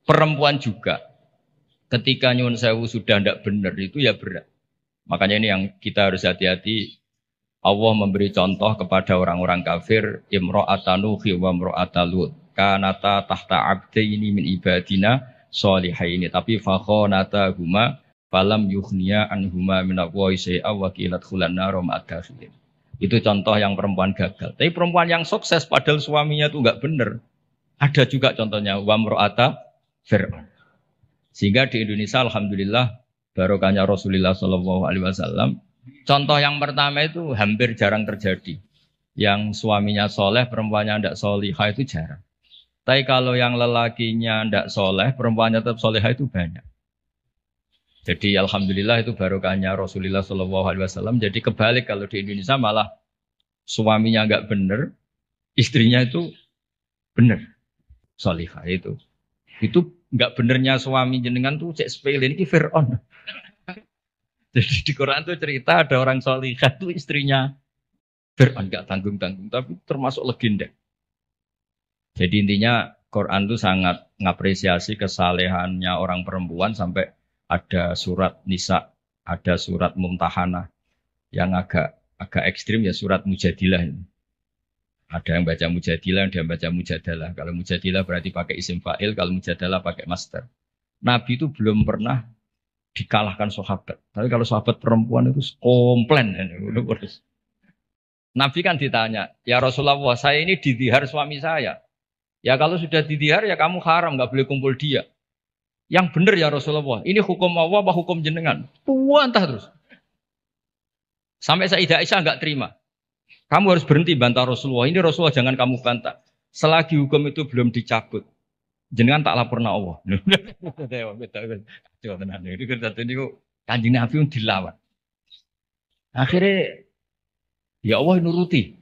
Perempuan juga ketika nyuwun sewu sudah tidak benar itu ya berat. Makanya ini yang kita harus hati-hati. Allah memberi contoh kepada orang-orang kafir, imra'atan Nuhi wa imra'atan Lut. Kanata tahta abdaini min ibadina sholihaini. Tapi fakhonata huma falam yukhniya anhuma minallahi syai'a wa qilat khulan nar ma'ad dakhilin. Itu contoh yang perempuan gagal. Tapi perempuan yang sukses padahal suaminya itu enggak benar. Ada juga contohnya wa imra'ata Fir'aun. Sehingga di Indonesia alhamdulillah barokahnya Rasulullah sallallahu alaihi wasallam. Contoh yang pertama itu hampir jarang terjadi. Yang suaminya soleh, perempuannya tidak solihah itu jarang. Tapi kalau yang lelakinya tidak soleh, perempuannya tetap solihah itu banyak. Jadi alhamdulillah itu barokahnya Rasulullah sallallahu alaihi wasallam. Jadi kebalik kalau di Indonesia malah suaminya nggak benar, istrinya itu benar solihah itu. Itu nggak benernya suami jenengan tuh cek sepele ini Fir'aun. Jadi di Quran tuh cerita ada orang solihah tuh istrinya Fir'aun nggak tanggung-tanggung tapi termasuk legenda. Jadi intinya Quran tuh sangat ngapresiasi kesalehannya orang perempuan sampai ada surat Nisa, ada surat Mumtahanah yang agak ekstrim ya surat Mujadilah ini. Ada yang baca Mujadilah, ada yang baca Mujadalah. Kalau Mujadilah berarti pakai isim fa'il, kalau Mujadalah pakai master. Nabi itu belum pernah dikalahkan sahabat. Tapi kalau sahabat perempuan itu komplain. Nabi kan ditanya, ya Rasulullah saya ini didihar suami saya. Ya kalau sudah didihar ya kamu haram, nggak boleh kumpul dia. Yang benar ya Rasulullah, ini hukum Allah apa hukum jenengan? Puantah terus. Sampai Sayyidah Aisyah nggak terima. Kamu harus berhenti bantah Rasulullah. Ini Rasulullah jangan kamu bantah. Selagi hukum itu belum dicabut, jenengan tak laporna Allah. Kanjeng Nabi dilawan. Akhirnya ya Allah nuruti.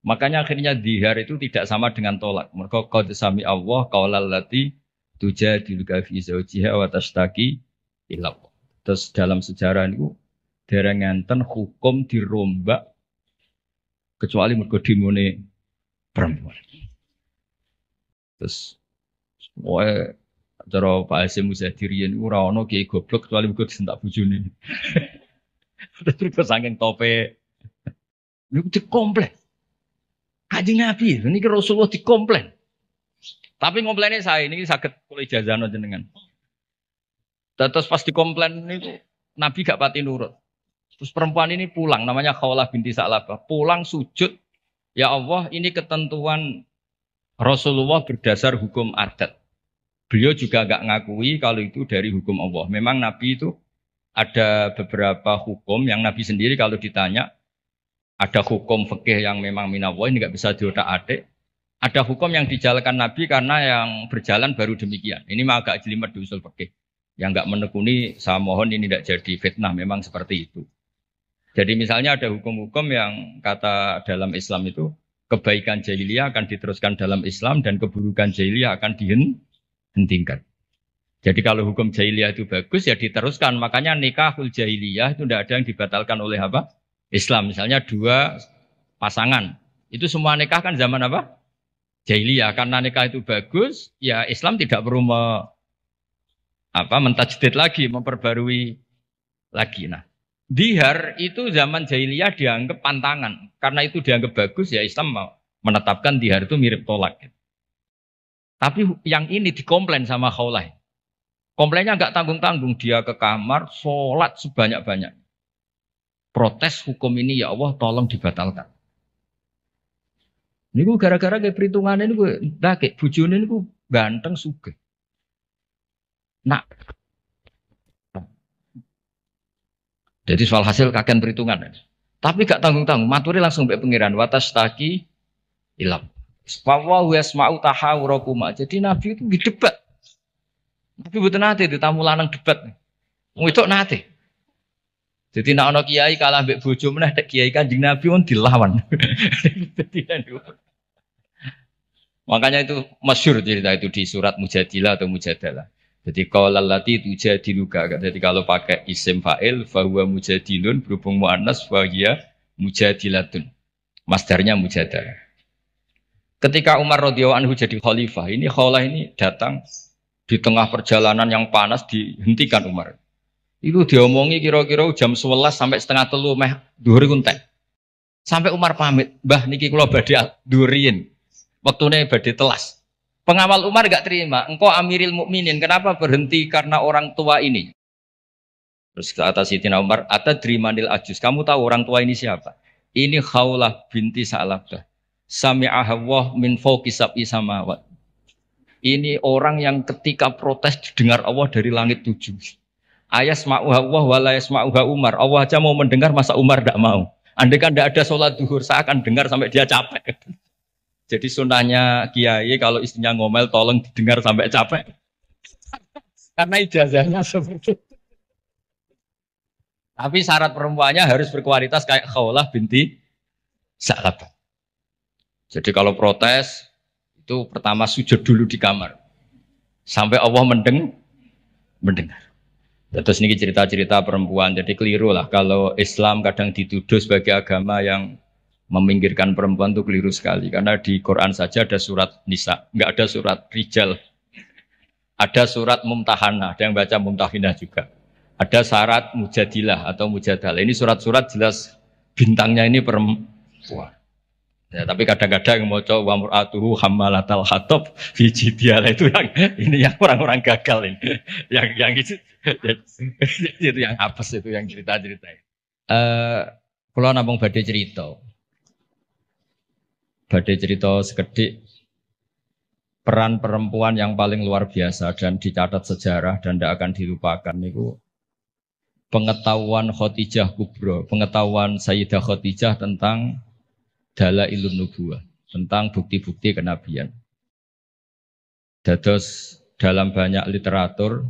Makanya akhirnya dihar itu tidak sama dengan tolak. Mereka qad sami Allah qaulal lati tujadiluka fi zawjiha wa tashtaki ila Allah. Terus dalam sejarah itu dereng-enten hukum dirombak kecuali mergo dimone perempuan. Terus wae cara Pak Hasyim Muzadirian ora ana kiai goblok kecuali mergo disentak bojone. Terus saking tope niku dikomplain. Kanjeng Nabi, ini Rasulullah dikomplain. Tapi komplainnya saya ini sakit kula ijazahno jenengan. Terus pas dikomplain itu Nabi gak pati nurut. Terus perempuan ini pulang, namanya Khawlah binti Sa'labah. Pulang sujud, ya Allah ini ketentuan Rasulullah berdasar hukum adat. Beliau juga gak ngakui kalau itu dari hukum Allah. Memang Nabi itu ada beberapa hukum yang Nabi sendiri kalau ditanya, ada hukum fikih yang memang minallah ini nggak bisa diotak-atik. Ada hukum yang dijalankan Nabi karena yang berjalan baru demikian. Ini mah agak jelimet di usul fikih. Yang nggak menekuni, saya mohon ini tidak jadi fitnah. Memang seperti itu. Jadi misalnya ada hukum-hukum yang kata dalam Islam itu kebaikan jahiliyah akan diteruskan dalam Islam dan keburukan jahiliyah akan dihentikan. Jadi kalau hukum jahiliyah itu bagus ya diteruskan. Makanya nikahul jahiliyah itu tidak ada yang dibatalkan oleh apa? Islam. Misalnya dua pasangan. Itu semua nikah kan zaman apa? Jahiliyah. Karena nikah itu bagus, ya Islam tidak perlu mentajdid lagi, memperbarui lagi. Nah, dihar itu zaman jahiliyah dianggap pantangan. Karena itu dianggap bagus, ya Islam menetapkan dihar itu mirip tolak. Tapi yang ini dikomplain sama Khawlah. Komplainnya nggak tanggung-tanggung. Dia ke kamar, sholat sebanyak-banyak. Protes hukum ini ya Allah tolong dibatalkan. Ini gue gara-gara kayak perhitungan ini gue kayak bujune ini gue ganteng sugih. Nah, jadi soal hasil kakean perhitungan. Tapi gak tanggung-tanggung. Maturi langsung mbek pengiran watas taki ilam. Wa yasma'u tahawurakuma. Jadi Nabi itu debat. Tapi betul nanti di tamu lanang debat. Itu nanti. Jadi nak ono kiai kalah mbek bojo meneh tek kiai Kanjeng Nabi pun dilawan. Makanya itu masyhur cerita itu di surat Mujadilah atau Mujadalah. Jadi qaulal lati tujadiluka. Jadi kalau pakai isim fa'il fa huwa mujadilun berhubung muannas fa hiya mujadilatun. Masdarnya mujadalah. Ketika Umar radhiyallahu anhu jadi khalifah, ini Khawlah ini datang Di tengah perjalanan yang panas dihentikan Umar. Itu diomongi kira-kira jam 11 sampai setengah telu meh dhuwur entek. Sampai Umar pamit, "Mbah niki kula badhe dhuwurin. Wektune badhe telas." Pengawal Umar gak terima, "Engkau Amiril Mukminin, kenapa berhenti karena orang tua ini?" Terus ke atas Sayyidina Umar, "Atadrimanil ajus." Kamu tahu orang tua ini siapa? Ini Khawlah binti Sa'labah. Sami'aha Allah min fawqi sab'i samawat. Ini orang yang ketika protes didengar Allah dari langit 7. Ayasma'uha Allah wa la yasma'uha Umar. Allah aja mau mendengar, masa Umar tidak mau. Andai kan tidak ada sholat duhur, saya akan dengar sampai dia capek. Jadi sunnahnya kiai kalau istrinya ngomel tolong didengar sampai capek. Karena ijazahnya seperti itu. Tapi syarat perempuannya harus berkualitas kayak Khawlah binti Sa'labah. Jadi kalau protes itu pertama sujud dulu di kamar sampai Allah mendengar. Terus ini cerita-cerita perempuan. Jadi keliru lah kalau Islam kadang dituduh sebagai agama yang meminggirkan perempuan, itu keliru sekali. Karena di Quran saja ada surat Nisa, nggak ada surat Rijal. Ada surat Mumtahanah, ada yang baca Mumtahinah juga. Ada syarat Mujadilah atau Mujadalah. Ini surat-surat jelas bintangnya ini perempuan. Ya, tapi kadang-kadang yang mau coba wamuratuhu hammalatal hatab fi jidiyalah itu yang ini yang orang-orang gagal ini. Yang itu yang apes itu yang cerita-cerita. Kalau nabung badai cerita sekedik peran perempuan yang paling luar biasa dan dicatat sejarah dan tidak akan dilupakan itu pengetahuan Khadijah Kubro, pengetahuan Sayyidah Khadijah tentang Dalailun Nubuwah, tentang bukti-bukti kenabian. Dados dalam banyak literatur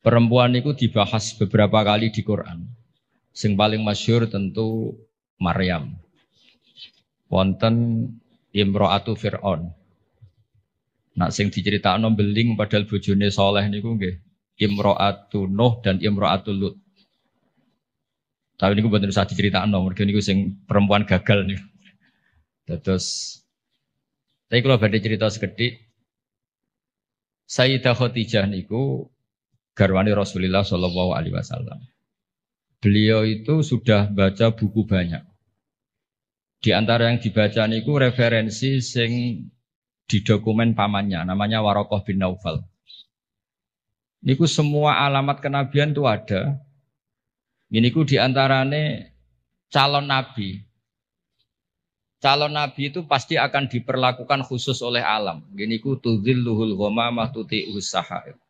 perempuan itu dibahas beberapa kali di Quran. Sing paling masyhur tentu Maryam. Wonten Imro'atu Fir'aun. Nak sing diceritakno beling padahal bojone saleh niku nggih Imro'atu Nuh dan Imro'atu Lut. Tapi niku mboten usah diceritakno, mergo niku sing perempuan gagal niku. Terus tapi kalau badhe cerita sekedhik Sayyidah Khadijah niku garwane Rasulullah sallallahu alaihi wasallam. Beliau itu sudah baca buku banyak. Di antara yang dibaca niku referensi sing di dokumen pamannya, namanya Warokoh bin Naufal. Niku semua alamat kenabian itu ada. Ini ku diantarane calon nabi. Calon nabi itu pasti akan diperlakukan khusus oleh alam. Gini ku tudzilluhul ghamamah tuti'us sahaib.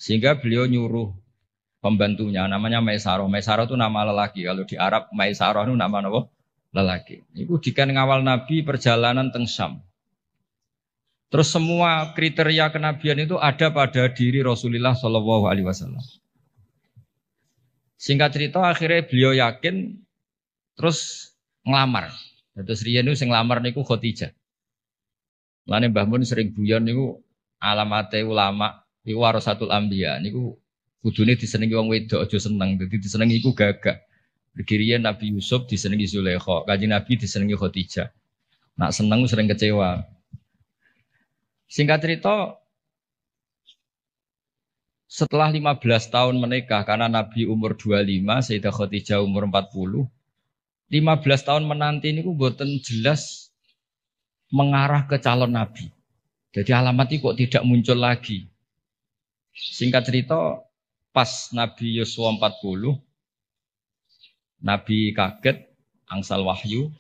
Sehingga beliau nyuruh pembantunya namanya Maisarah. Maisarah itu nama lelaki. Kalau di Arab Maisarah itu nama apa? Lelaki. Niku dikan ngawal nabi perjalanan teng Syam. Terus semua kriteria kenabian itu ada pada diri Rasulullah Shallallahu Alaihi Wasallam. Singkat cerita akhirnya beliau yakin terus ngelamar. Terus riyen niku sing nglamar niku Khadijah. Lane Mbah Mun sering guyon niku alamate ulama iku warasatul anbiya niku kudune disenengi wong wedok aja seneng. Dadi disenengi iku gagah. Riyen Nabi Yusuf disenengi Zulaikha, Kanjeng Nabi disenengi Khadijah. Nak seneng sering kecewa. Singkat cerita setelah 15 tahun menikah, karena Nabi umur 25, Sayyidah Khadijah umur 40, 15 tahun menanti ini mboten jelas mengarah ke calon Nabi. Jadi alamat itu kok tidak muncul lagi. Singkat cerita, pas Nabi Yusuf 40, Nabi kaget, angsal wahyu,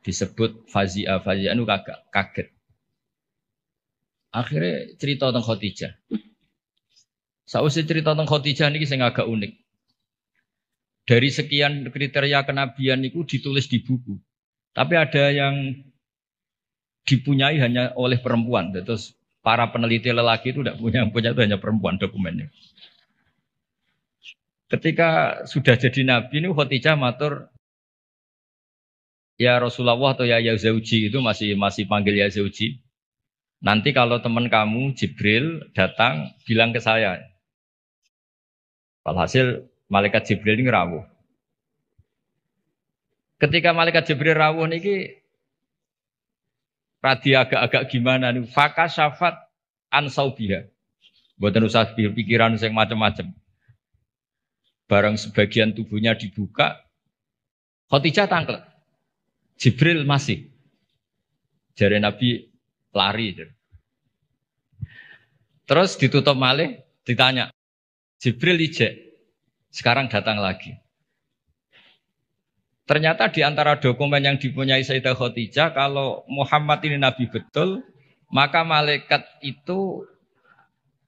disebut Fazia itu kaget. Akhirnya cerita tentang Khadijah. Sausé cerita tentang Khadijah ini sing agak unik. Dari sekian kriteria kenabian itu ditulis di buku. Tapi ada yang dipunyai hanya oleh perempuan. Terus para peneliti lelaki itu tidak punya, yang punya itu hanya perempuan dokumennya. Ketika sudah jadi nabi ini Khadijah matur, ya Rasulullah atau ya Zauji itu masih panggil ya Zauji. Nanti kalau teman kamu Jibril datang bilang ke saya. Alhasil malaikat Jibril ini rawuh. Ketika malaikat Jibril rawuh niki radi agak-agak gimana nih? Faka syafat ansaubiha. Mboten usah pikiran sing macam-macam. Barang sebagian tubuhnya dibuka, Khadijah tangklet. Jibril masih. Jare Nabi lari. Terus ditutup malih, ditanya. Jibril ijek. Sekarang datang lagi. Ternyata di antara dokumen yang dipunyai Sayyidah Khadijah, kalau Muhammad ini Nabi betul, maka malaikat itu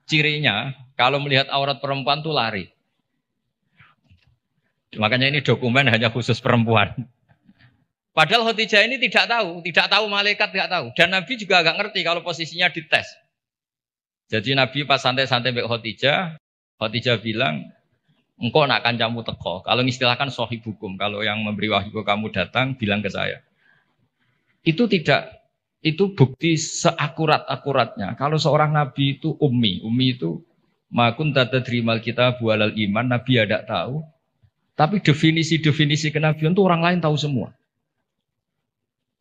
cirinya, kalau melihat aurat perempuan itu lari. Makanya ini dokumen hanya khusus perempuan. Padahal Khadijah ini tidak tahu malaikat tidak tahu. Dan Nabi juga agak ngerti kalau posisinya dites. Jadi Nabi pas santai-santai mbek Khadijah bilang, engkau nak kancamu teko. Kalau istilahkan sohibukum, kalau yang memberi wahyu ke kamu datang, bilang ke saya. Itu bukti seakurat-akuratnya. Kalau seorang Nabi itu ummi itu makun tadrimal kita bualal iman, Nabi ada tahu. Tapi definisi-definisi kenabian itu orang lain tahu semua.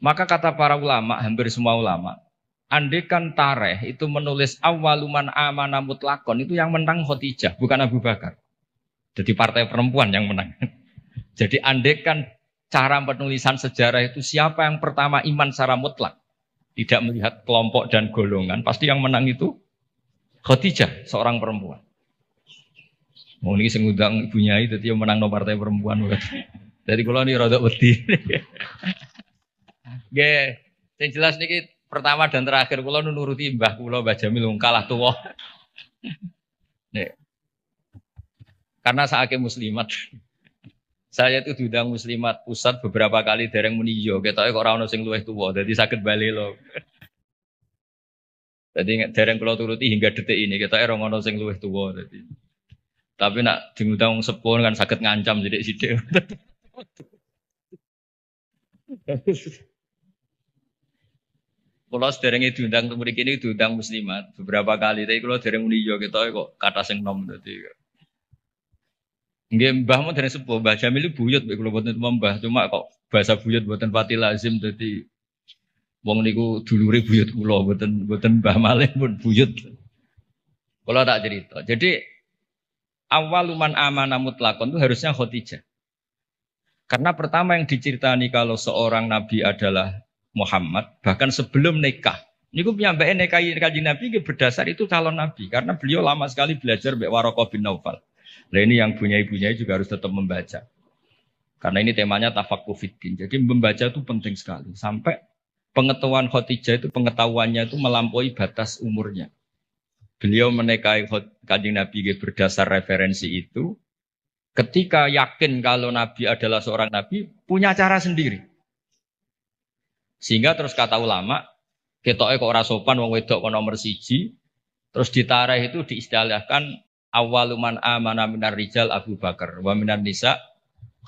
Maka kata para ulama, hampir semua ulama, andekan Tareh itu menulis awaluman amana mutlakon, itu yang menang Khadijah, bukan Abu Bakar. Jadi partai perempuan yang menang. Jadi andekan cara penulisan sejarah itu siapa yang pertama iman secara mutlak, tidak melihat kelompok dan golongan, pasti yang menang itu Khadijah, seorang perempuan. Mau ini sengudang ibunya itu dia menang no partai perempuan. Jadi kalau ini rada wedi. Nggih, sing jelas niki pertama dan terakhir kula nuruti mbah kula Mbah Jamil kalah tuwa. Nek. Karena saking muslimat. Saya itu diundang muslimat pusat beberapa kali dereng muni yo, ketoke kok ora ono sing luwih tuwa, dadi saged bali lho. Dadi dereng kula turuti hingga detik ini ketoke ora ono sing luwih tuwa dadi. Tapi nak diundang wong sepuh kan saged ngancam sithik-sithik. Kalau sederenge diundang untuk mriki ini diundang muslimat beberapa kali, tapi kalau dereng muni yo ketoke kok kata sing nom dadi. Nggih mbah mun dereng sepuh, Mbah Jamil buyut mek kula boten mbah, cuma kok bahasa buyut boten pati lazim dadi wong niku dulure buyut kula boten mbah malih pun buyut. Kula tak cerita. Jadi awaluman amana mutlakon itu harusnya Khadijah. Karena pertama yang diceritani kalau seorang nabi adalah Muhammad, bahkan sebelum nikah. Niku piyambake nikahi Kanjeng Nabi berdasar itu calon nabi karena beliau lama sekali belajar mbek Waraqah bin Naufal. Nah ini yang bunyai-bunyai juga harus tetap membaca. Karena ini temanya tafaqquh fiddin. Jadi membaca itu penting sekali. Sampai pengetahuan Khadijah itu pengetahuannya itu melampaui batas umurnya. Beliau menikahi Kanjeng Nabi berdasar referensi itu. Ketika yakin kalau Nabi adalah seorang Nabi, punya cara sendiri. Sehingga terus kata ulama, ketoke kok ora sopan wong wedok kok nomor 1, terus ditareh itu diistilahkan awaluman amana minar rijal Abu Bakar, wa minan nisa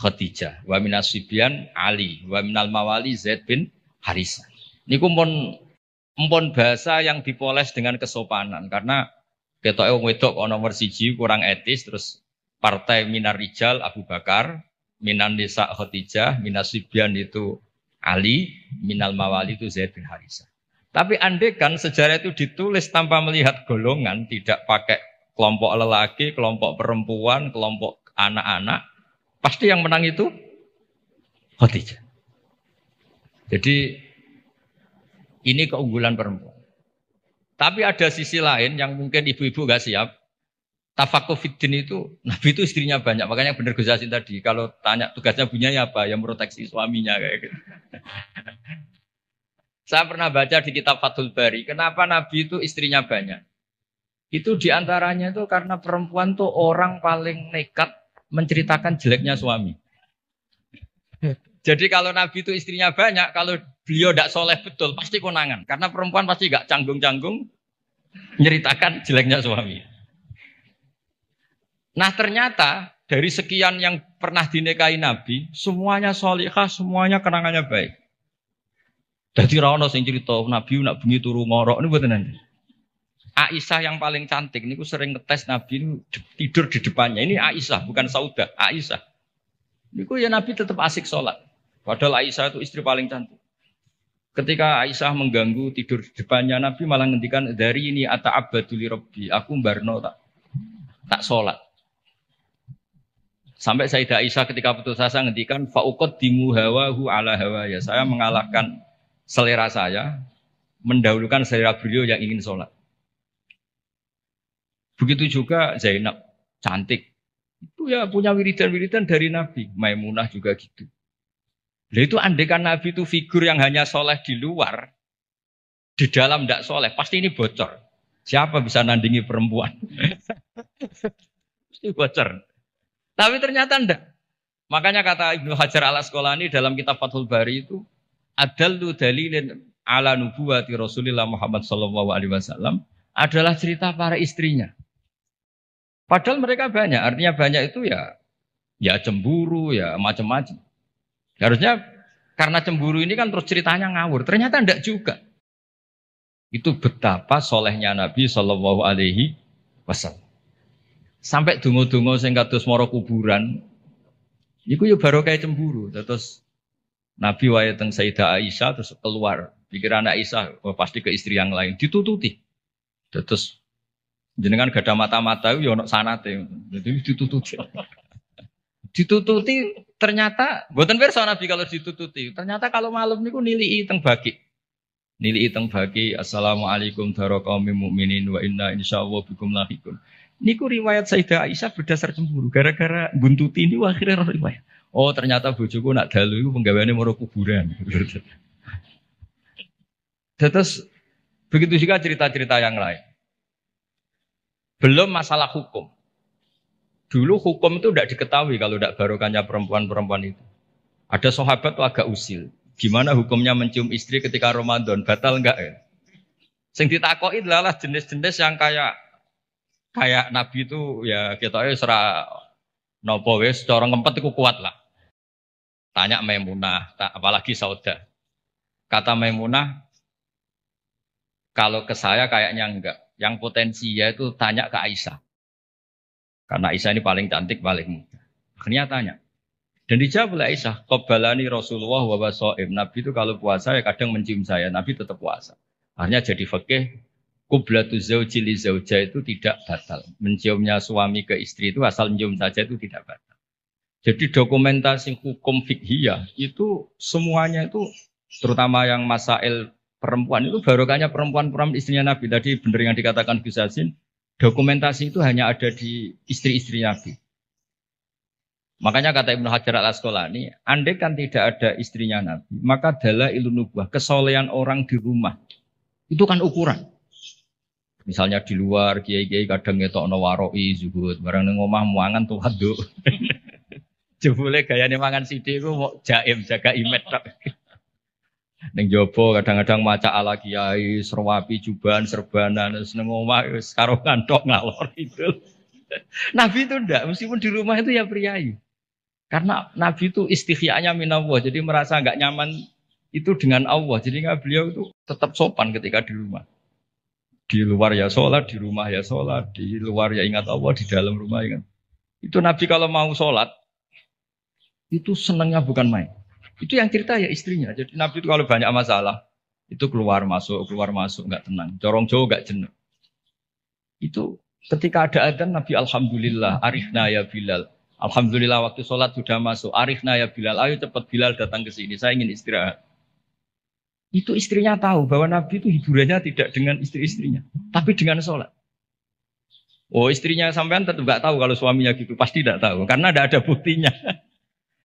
Khadijah, wa minas sibyan Ali, wa minal mawali Zaid bin Harisah. Niku empon bahasa yang dipoles dengan kesopanan karena ketoke wong wedok kok nomor 1 kurang etis, terus partai minar rijal Abu Bakar, minan nisa Khadijah, minas sibyan itu Ali, minal mawali itu Zaid bin Harisah. Tapi andekan sejarah itu ditulis tanpa melihat golongan, tidak pakai kelompok lelaki, kelompok perempuan, kelompok anak-anak, pasti yang menang itu Khadijah. Jadi ini keunggulan perempuan. Tapi ada sisi lain yang mungkin ibu-ibu gak siap. Tafaqquh fiddin itu, Nabi itu istrinya banyak. Makanya benar Gus Yasin tadi, kalau tanya tugasnya bunyai apa, yang proteksi suaminya kayak gitu. Saya pernah baca di kitab Fathul Bari, kenapa Nabi itu istrinya banyak. Itu diantaranya itu karena perempuan tuh orang paling nekat menceritakan jeleknya suami. Jadi kalau Nabi itu istrinya banyak, kalau beliau tidak soleh betul, pasti konangan. Karena perempuan pasti gak canggung-canggung menceritakan jeleknya suami. Nah ternyata dari sekian yang pernah dinikahi Nabi, semuanya solihah, semuanya kenangannya baik. Jadi rano sing cerita Nabi nak bengi turu ngorok ini buat nanti. Aisyah yang paling cantik ini sering ngetes Nabi ini tidur di depannya. Ini Aisyah bukan Saudah, Aisyah. Ini ya Nabi tetap asik sholat. Padahal Aisyah itu istri paling cantik. Ketika Aisyah mengganggu tidur di depannya Nabi malah ngendikan dari ini ata'abbadu li rabbi, aku mbarno tak sholat. Sampai Sayyidah Aisyah ketika putus asa ngendikan fauqaddimu hawahu ala hawaya. Saya mengalahkan selera saya, mendahulukan selera beliau yang ingin sholat. Begitu juga Zainab, cantik. Itu ya punya wiridan-wiridan dari Nabi. Maimunah juga gitu. Nah itu andekan Nabi itu figur yang hanya soleh di luar, di dalam tidak soleh, pasti ini bocor. Siapa bisa nandingi perempuan? Pasti bocor. Tapi ternyata enggak. Makanya kata Ibnu Hajar al-Asqalani dalam kitab Fathul Bari itu, adallu dalilin ala nubuwati Rasulillah Muhammad sallallahu alaihi wasallam adalah cerita para istrinya. Padahal mereka banyak, artinya banyak itu ya cemburu, ya macam-macam. Harusnya karena cemburu ini kan terus ceritanya ngawur. Ternyata enggak juga. Itu betapa solehnya Nabi Shallallahu Alaihi Wasallam. Sampai dungo-dungo sing kados mara kuburan, iku yo baru kayak cemburu. Terus Nabi wae teng Sayyidah Aisyah terus keluar. Pikiran Aisyah, oh, pasti ke istri yang lain. Ditututi. Terus jenengan gak ada mata-mata yo ono sanate. Jadi ditututi. Ditututi ternyata mboten pirsa Nabi kalau ditututi. Ternyata kalau malam niku nilii teng baki. Nilii teng baki assalamualaikum warahmatullahi mukminin wa inna insyaallah bikum lahiqun. Niku riwayat Sayyidah Aisyah berdasar cemburu gara-gara buntuti ini akhirnya riwayat. Oh ternyata bojoku nak dalu iku penggaweane maro kuburan. Terus begitu juga cerita-cerita yang lain. Belum masalah hukum. Dulu hukum itu tidak diketahui kalau tidak barokahnya perempuan-perempuan itu. Ada sahabat tuh agak usil. Gimana hukumnya mencium istri ketika Ramadan? Batal enggak ya? Sing ditakoki adalah jenis-jenis yang kayak Nabi itu ya kita serah nopo wis cara ngempet iku kuat lah. Tanya Maimunah, apalagi Saudah. Kata Maimunah, kalau ke saya kayaknya enggak. Yang potensi ya itu tanya ke Aisyah. Karena Aisyah ini paling cantik, paling muda. Akhirnya tanya. Dan dijawab oleh Aisyah, qabbalani Rasulullah wa waso'im. Nabi itu kalau puasa ya kadang mencium saya, Nabi tetap puasa. Akhirnya jadi fikih, qublatu zauji li zauja itu tidak batal. Menciumnya suami ke istri itu asal mencium saja itu tidak batal. Jadi dokumentasi hukum fikhiyah itu semuanya itu, terutama yang masail perempuan itu barokahnya perempuan-perempuan istrinya Nabi. Tadi benar yang dikatakan Gus Yassin, dokumentasi itu hanya ada di istri-istri Nabi. Makanya kata Ibnu Hajar al-Asqalani, andai kan tidak ada istrinya Nabi, maka dalailun nubuwah, kesolehan orang di rumah, itu kan ukuran. Misalnya di luar, kiai-kiai kadang ngetokno waroi, zuhud, barang nang omah muangan tuh haduk. Jebule gayane mangan sithik ku mau jaim, jaga imet tok. Ning jopo kadang-kadang maca ala kiai, serwapi jubahan serbanan seneng omah wis karo kantok ngalor itu. Nabi itu ndak, meskipun di rumah itu ya priayi. Karena Nabi itu istighya'nya minallah, jadi merasa enggak nyaman itu dengan Allah. Jadi beliau itu tetap sopan ketika di rumah. Di luar ya sholat, di rumah ya sholat, di luar ya ingat Allah, di dalam rumah ingat. Itu Nabi kalau mau sholat itu senangnya bukan main. Itu yang cerita ya istrinya. Jadi Nabi itu kalau banyak masalah, itu keluar masuk, nggak tenang. Corong jauh nggak jenuh. Itu ketika ada adzan Nabi alhamdulillah, arifna ya Bilal. Alhamdulillah waktu sholat sudah masuk. Arifna ya Bilal, ayo cepat Bilal datang ke sini. Saya ingin istirahat. Itu istrinya tahu bahwa Nabi itu hiburannya tidak dengan istri-istrinya, tapi dengan sholat. Oh istrinya sampean tetap nggak tahu kalau suaminya gitu, pasti tidak tahu karena tidak ada buktinya.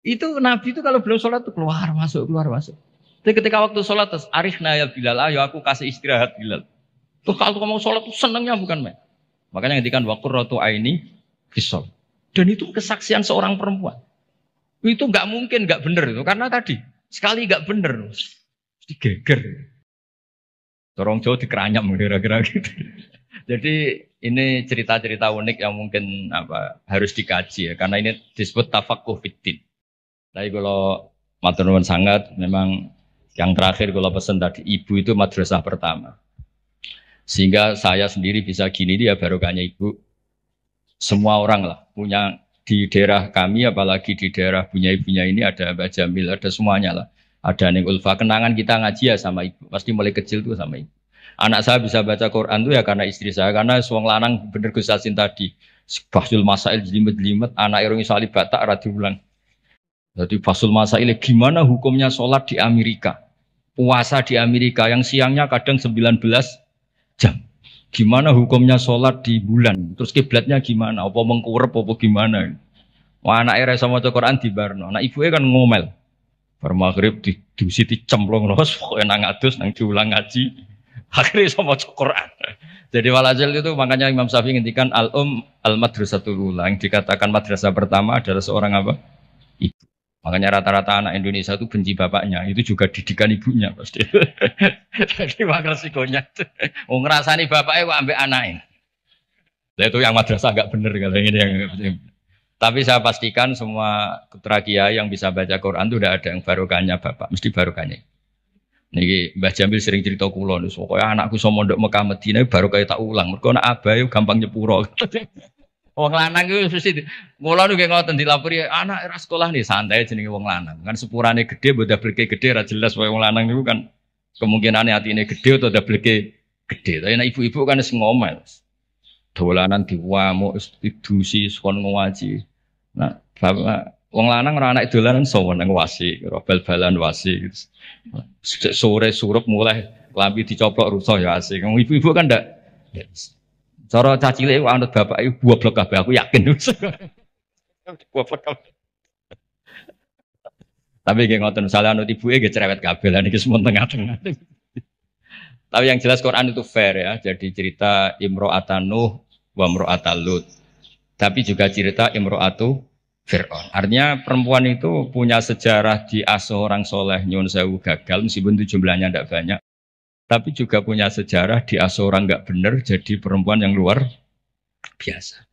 Itu Nabi itu kalau belum sholat itu keluar masuk. Tapi ketika waktu sholat terus arifna ya Bilal, ayo aku kasih istirahat Bilal. Tuh kalau kamu sholat tuh senangnya bukan main. Makanya ngedikan waqurratu aini fisol. Dan itu kesaksian seorang perempuan. Itu nggak mungkin nggak benar itu karena tadi sekali nggak benar, mesti geger. Orang Jawa dikeranyam kira-kira gitu. Jadi ini cerita-cerita unik yang mungkin harus dikaji ya karena ini disebut tafaqquh fiddin. Tapi kalau matur nuwun sangat memang yang terakhir kalau pesan tadi ibu itu madrasah pertama. Sehingga saya sendiri bisa gini dia barokahnya ibu. Semua orang lah punya di daerah kami apalagi di daerah punya ibunya ini ada Mbak Jamil, ada semuanya lah. Ada ning ulfa, kenangan kita ngaji ya sama ibu. Pasti mulai kecil tuh sama ibu. Anak saya bisa baca Quran tuh ya karena istri saya, karena wong lanang bener Gus Yasin tadi. Fasul Masail jelimet-jelimet, anak irung salib batak ra diulang. Jadi Fasul Masail gimana hukumnya sholat di Amerika? Puasa di Amerika yang siangnya kadang 19 jam. Gimana hukumnya sholat di bulan? Terus kiblatnya gimana? Apa mengkurep apa gimana? Wah, anak era sama Quran di Barno. Nah ibunya kan ngomel. Bar maghrib didusi dicemplung los, pokoknya nang adus nang diulang ngaji. Akhirnya sama Quran. Jadi walhasil itu makanya Imam Syafi'i ngendikan al-madrasatul ula, yang dikatakan madrasah pertama adalah seorang apa? Ibu. Makanya rata-rata anak Indonesia itu benci bapaknya, itu juga didikan ibunya pasti. Jadi makanya resikonya. Oh ngerasani bapaknya kok ambek anaknya. Nah, itu yang madrasah agak bener kalau ini yang. Tapi saya pastikan semua putra kiai yang bisa baca Quran itu udah ada yang barokahnya bapak, mesti barokahnya. Niki Mbah Jamil sering cerita kula niku, pokoke anakku iso mondok Mekah Madinah baru kaya tak ulang. Mergo anak abahe gampang nyepuro. Wong lanang iku mesti kula niku ngoten dilapori anak era sekolah nih santai jenenge wong lanang. Kan sepurane gede mbok dableke gede ra jelas wae wong lanang niku kan kemungkinane atine gede atau dableke gede. Tapi nek ibu-ibu kan wis ngomel. Dolanan diwamuk didusi kon ngaji. Nah, bapak wong lanang ora anak dolanan sowan nang wasi, bal-balan wasi gitu. Sore surup mulai lambi dicoplok rusuh ya asik. Wong ibu-ibu kan ndak. Cara cacile kok anut bapak iku goblok kabeh aku yakin. Goblok kabeh. Tapi nggih ngoten salah anut ibuke nggih cerewet kabeh lan iki semua tengah-tengah. Tapi yang jelas Quran itu fair ya. Jadi cerita Imro'atan Nuh wa Imro'atan Lut. Tapi juga cerita Imro'atu Fir'aun. Artinya perempuan itu punya sejarah diasuh orang soleh nyun sewu gagal meskipun itu jumlahnya tidak banyak. Tapi juga punya sejarah diasuh orang nggak benar jadi perempuan yang luar biasa.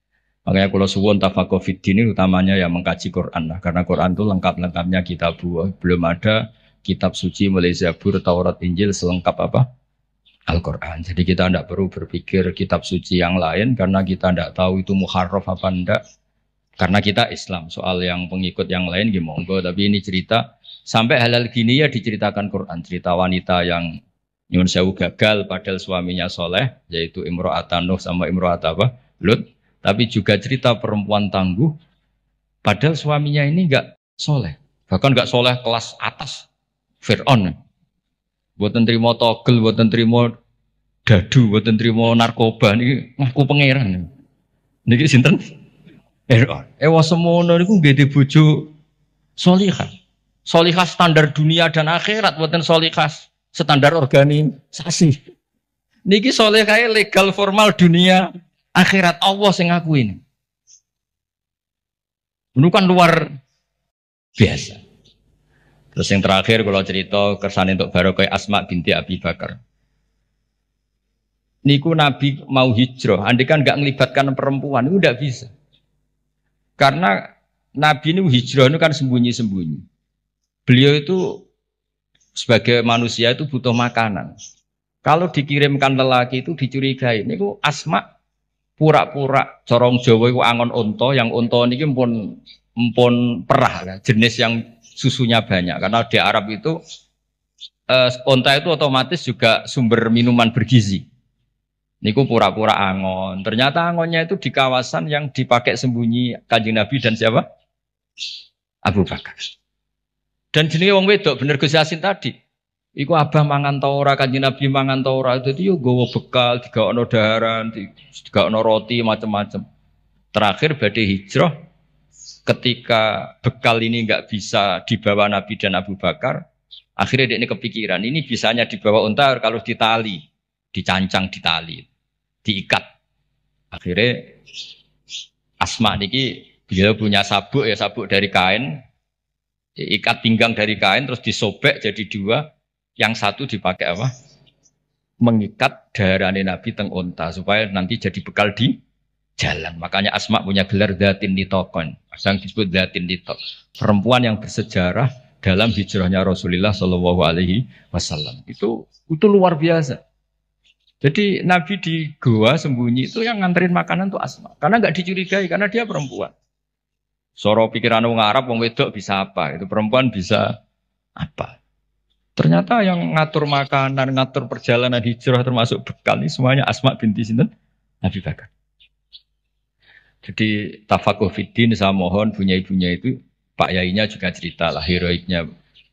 Makanya kalau suwun tafaqquh fid din utamanya ya mengkaji Quran lah. Karena Quran itu lengkap-lengkapnya kitab buah. Belum ada kitab suci mulai Zabur, Taurat, Injil selengkap apa? Al-Quran. Jadi kita tidak perlu berpikir kitab suci yang lain karena kita tidak tahu itu muharraf apa enggak. Karena kita Islam. Soal yang pengikut yang lain gimana monggo. Tapi ini cerita sampai halal gini ya diceritakan Quran. Cerita wanita yang nyun sewu gagal padahal suaminya soleh, yaitu Imro'atan Nuh sama Imro'at apa? Lut. Tapi juga cerita perempuan tangguh padahal suaminya ini enggak soleh. Bahkan enggak soleh kelas atas. Fir'aun. Buatan terima togel, buatan terima dadu, buatan terima narkoba ini ngaku pangeran. Niki sinten? Ewa semono niku nggih bojo solihah. Solihah standar dunia dan akhirat, buatan solihah standar organisasi. Niki solihah legal formal dunia akhirat Allah sing ngakuin. Ini kan luar biasa. Terus yang terakhir kalau cerita kersane untuk barokah Asma binti Abi Bakar. Niku Nabi mau hijrah, andai kan nggak ngelibatkan perempuan itu tidak bisa. Karena Nabi ini hijrah itu kan sembunyi-sembunyi. Beliau itu sebagai manusia itu butuh makanan. Kalau dikirimkan lelaki itu dicurigai. Niku Asma pura-pura corong Jawa itu angon unta, yang unta niki empun perah, jenis yang susunya banyak karena di Arab itu onta itu otomatis juga sumber minuman bergizi. Niku pura-pura angon. Ternyata angonnya itu di kawasan yang dipakai sembunyi Kanjeng Nabi dan siapa? Abu Bakar. Dan jenenge wong wedok bener Gus Yasin tadi. Iku abah mangan ta ora, Kanjeng Nabi mangan ta ora. Dadi yo nggawa bekal, digaono daharan, digaono roti macam-macam. Terakhir badhe hijrah. Ketika bekal ini nggak bisa dibawa Nabi dan Abu Bakar, akhirnya dia ini kepikiran, ini bisanya dibawa unta kalau ditali, dicancang ditali, diikat. Akhirnya Asma niki beliau punya sabuk ya, sabuk dari kain, ikat pinggang dari kain terus disobek jadi dua, yang satu dipakai apa? Mengikat darane Nabi teng unta supaya nanti jadi bekal di jalan. Makanya Asma punya gelar Dzatin Nitaqon. Yang disebut Dzatin Nitaq. Perempuan yang bersejarah dalam hijrahnya Rasulullah Shallallahu Alaihi Wasallam. Itu luar biasa. Jadi Nabi di goa sembunyi itu yang nganterin makanan tuh Asma. Karena nggak dicurigai karena dia perempuan. Soro pikiran orang Arab, orang wedok bisa apa? Itu perempuan bisa apa? Ternyata yang ngatur makanan, ngatur perjalanan hijrah termasuk bekal ini semuanya Asma binti sinten Abi Bakar. Jadi tafakuh fiddin saya mohon punya ibunya itu Pak Yainya juga cerita lah heroiknya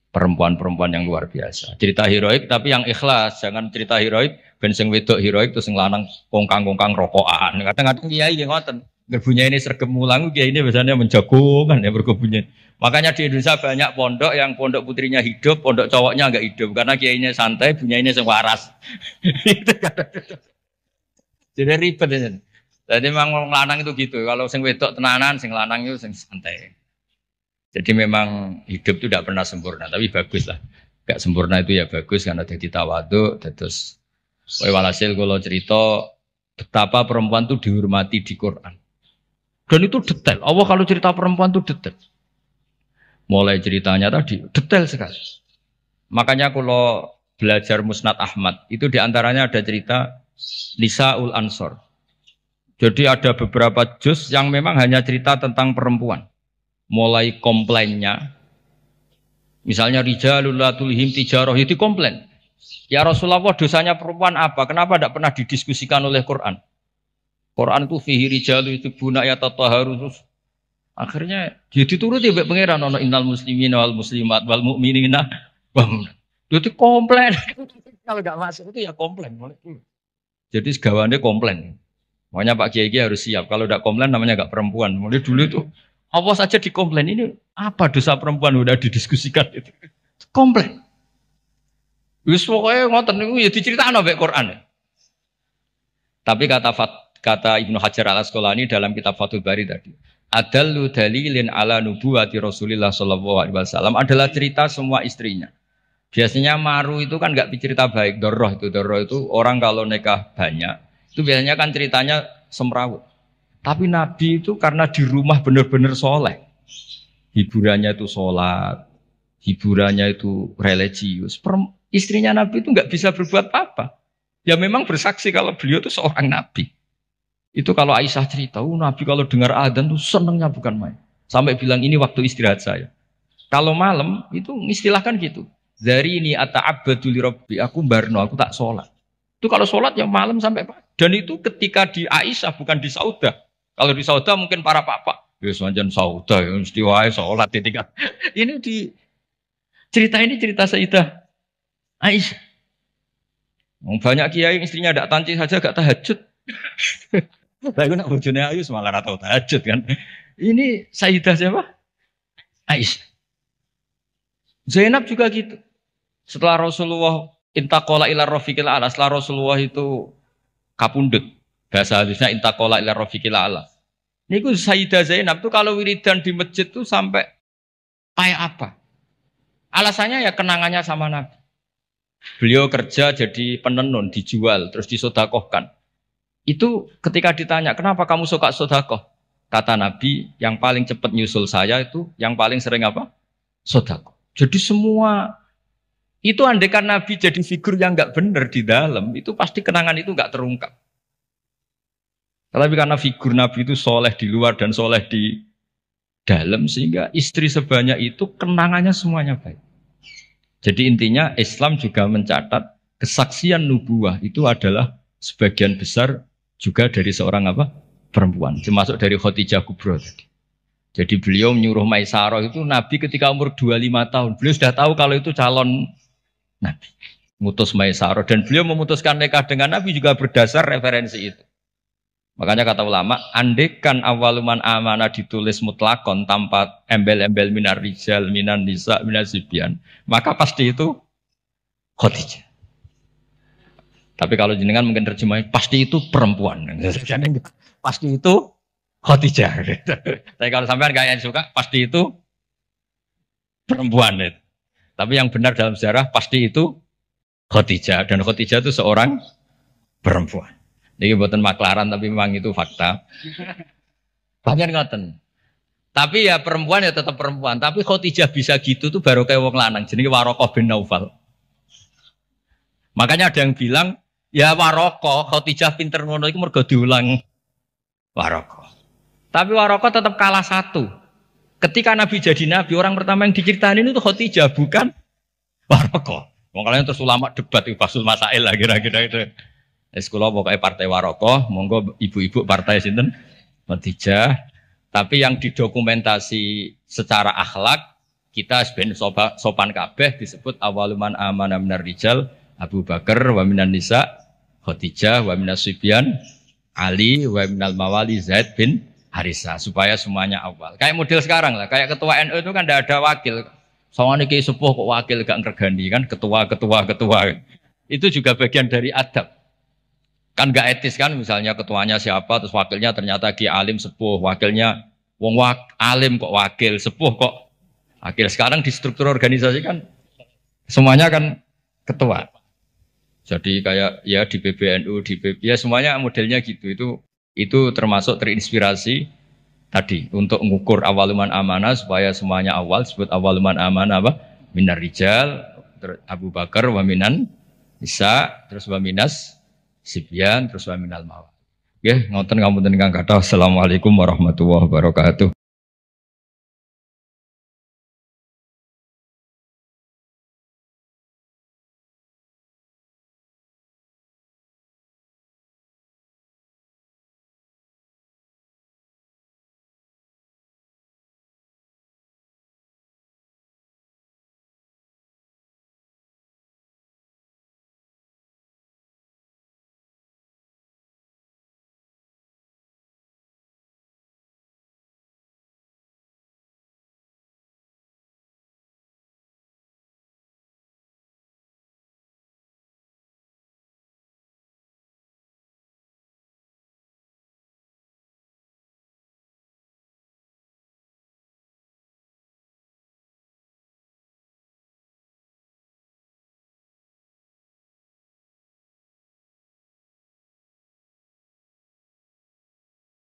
perempuan-perempuan yang luar biasa. Cerita heroik tapi yang ikhlas, jangan cerita heroik ben sing wedok heroik terus sing lanang kongkang-kongkang rokokan. Kadang-kadang kiai nggih ngoten. Berbunya ini sergem mulang kiai ini biasanya menjagungan ya berkebunnya. Makanya di Indonesia banyak pondok yang pondok putrinya hidup, pondok cowoknya enggak hidup karena kiainya santai, punya ini sing waras. Jadi ribet ya. Jadi memang lanang itu gitu. Kalau sing wedok tenanan, sing lanang itu sing santai. Jadi memang hidup itu tidak pernah sempurna, tapi bagus lah. Gak sempurna itu ya bagus karena jadi tawadhu. Terus, walhasil kalau cerita betapa perempuan itu dihormati di Quran. Dan itu detail. Allah kalau cerita perempuan itu detail. Mulai ceritanya tadi detail sekali. Makanya kalau belajar Musnad Ahmad itu diantaranya ada cerita Nisaul Ansor. Jadi ada beberapa juz yang memang hanya cerita tentang perempuan. Mulai komplainnya, misalnya rijalul la tulhim tijarah itu komplain. Ya Rasulullah dosanya perempuan apa? Kenapa tidak pernah didiskusikan oleh Quran? Quran itu fihi rijalu itu guna ya tataharus. Akhirnya dia dituruti mbek pangeran ana innal muslimina wal muslimat wal mu'minina. Itu komplain. Kalau enggak masuk itu ya komplain. Jadi segawannya komplain. Makanya Pak Kiai harus siap. Kalau tidak komplain namanya enggak perempuan. Mulai dulu itu apa saja dikomplain ini apa dosa perempuan udah didiskusikan itu. Komplain. Wis pokoke ngoten niku ya diceritakno mbek Quran. Tapi kata Ibnu Hajar Al-Asqalani dalam kitab Fathul Bari tadi, adallu dalilin ala nubuwati Rasulillah sallallahu alaihi wasallam adalah cerita semua istrinya. Biasanya maru itu kan enggak cerita baik, doroh itu orang kalau nikah banyak itu biasanya kan ceritanya semrawut. Tapi Nabi itu karena di rumah benar-benar soleh. Hiburannya itu sholat, hiburannya itu religius. Istrinya Nabi itu nggak bisa berbuat apa-apa. Ya memang bersaksi kalau beliau itu seorang Nabi. Itu kalau Aisyah cerita, Nabi kalau dengar adzan tuh senengnya bukan main. Sampai bilang ini waktu istirahat saya. Kalau malam itu istilahkan gitu. Dari ini ata'abbadu li rabbi, aku barno, aku tak sholat. Itu kalau sholat yang malam sampai pagi. Dan itu ketika di Aisyah bukan di Saudah. Kalau di Saudah mungkin para papa. Ya semanjan Saudah, ya mesti wae sholat ditinggal. Ini di cerita ini cerita Sayyidah Aisyah. Banyak kiai istrinya tidak tanci saja gak tahajud. Saya nak bojone ayu malah atau tahajud kan. Ini Sayyidah siapa? Aisyah. Zainab juga gitu. Setelah Rasulullah intaqala ila rafiqil a'la, setelah Rasulullah itu kapundhut. Bahasa hadisnya intaqala ila rafiqil a'la. Niku Sayyidah Zainab tuh kalau wiridan di masjid tuh sampai kayak apa? Alasannya ya kenangannya sama Nabi. Beliau kerja jadi penenun, dijual, terus disodakohkan. Itu ketika ditanya, kenapa kamu suka sodakoh? Kata Nabi, yang paling cepat nyusul saya itu, yang paling sering apa? Sodakoh. Jadi semua, itu andekan Nabi jadi figur yang nggak benar di dalam, itu pasti kenangan itu nggak terungkap. Tapi karena figur Nabi itu soleh di luar dan soleh di dalam, sehingga istri sebanyak itu kenangannya semuanya baik. Jadi intinya Islam juga mencatat kesaksian nubuah itu adalah sebagian besar juga dari seorang apa? Perempuan, termasuk dari Khadijah Kubro tadi. Jadi beliau menyuruh Maisarah itu Nabi ketika umur 25 tahun. Beliau sudah tahu kalau itu calon Nabi. Mutus Maisarah. Dan beliau memutuskan nikah dengan Nabi juga berdasar referensi itu. Makanya kata ulama, andekan awaluman amanah ditulis mutlakon tanpa embel-embel minar rijal, minan nisa, minar sibyan, maka pasti itu Khadijah. Tapi kalau jenengan mungkin terjemahnya pasti itu perempuan. Pasti itu Khadijah. Tapi kalau sampean gak yang suka, pasti itu perempuan. Tapi yang benar dalam sejarah pasti itu Khadijah. Dan Khadijah itu seorang perempuan. Ini buatan maklaran tapi memang itu fakta. Banyak ngoten. Tapi ya perempuan ya tetap perempuan. Tapi Khadijah bisa gitu tuh baru kayak wong lanang. Jadi Warokoh bin Naufal. Makanya ada yang bilang ya Warokoh Khadijah pinter ngono itu mergo diulang Warokoh. Tapi Warokoh tetap kalah satu. Ketika Nabi jadi Nabi, orang pertama yang diceritain itu Khadijah bukan Warokoh. Wong kalian terus ulama debat itu Fasul Masail lah kira-kira itu. Sekolah pokoknya partai Warokoh, monggo ibu-ibu partai sinten Khadijah. Tapi yang didokumentasi secara akhlak kita sebenarnya sopan kabeh disebut awaluman amana minar rijal Abu Bakar wa minan nisa Khadijah wa minas sibyan Ali wa minal mawali Zaid bin Harisa supaya semuanya awal. Kayak model sekarang lah, kayak ketua NU itu kan tidak ada wakil. Soalnya kayak sepuh kok wakil gak ngergani kan ketua. Itu juga bagian dari adab. Kan gak etis kan misalnya ketuanya siapa terus wakilnya ternyata Ki Alim sepuh, wakilnya wong alim kok wakil, sepuh kok wakil. Sekarang di struktur organisasi kan semuanya kan ketua. Jadi kayak ya di PBNU, di PP, ya semuanya modelnya gitu. Itu termasuk terinspirasi tadi untuk mengukur awaluman amanah supaya semuanya awal disebut awaluman amanah apa? Minar rijal, Abu Bakar wa minan nisa, terus wa minas sibyan, terus wa minal mawal. Nggih, ngoten ngapunten ingkang kathah. Assalamualaikum warahmatullahi wabarakatuh.